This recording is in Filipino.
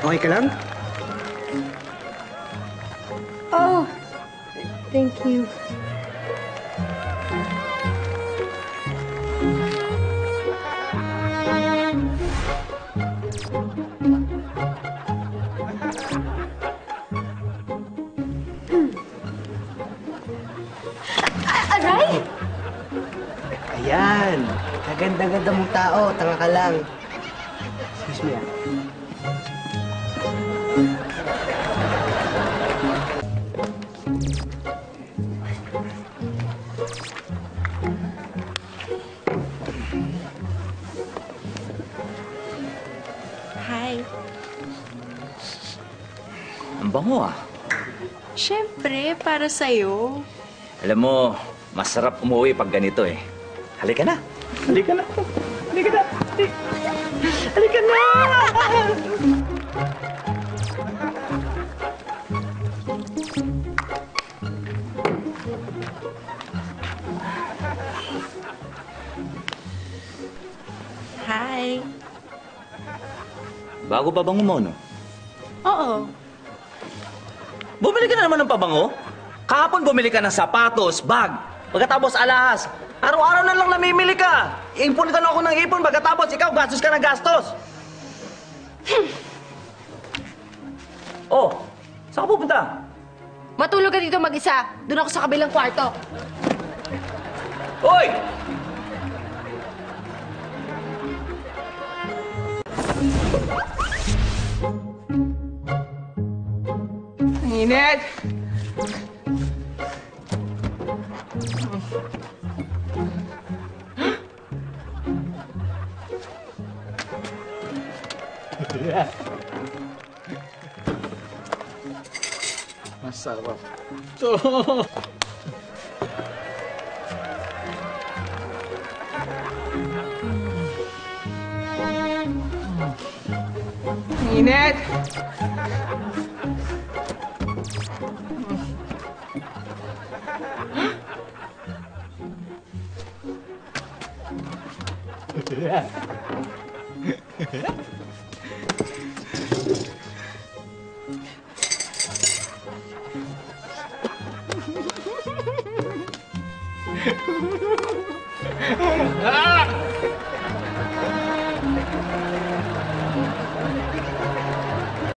Okay ka lang? Oh, thank you. Aray! Ayan. Kaganda-ganda mong tao. Tanga ka lang. Excuse me, ah. Hi. Ang bango ah. Siyempre, para sa'yo. Alam mo, masarap umuwi pag ganito eh. Halika na. Halika na. Halika na. Halika na! Hi. Bago pa bango mo, no? Oo. Bumili ka na naman ng pabango? Kahapon bumili ka ng sapatos, bag, pagkatapos alahas. Araw-araw na lang namimili ka. Ipon ka na ako ng ipon, pagkatapos ikaw gastos ka ng gastos. Oh, saan ka pupunta? Matulog ka dito mag-isa. Doon ako sa kabilang kwarto. Hoy! Ang init! Masarap. Ang init!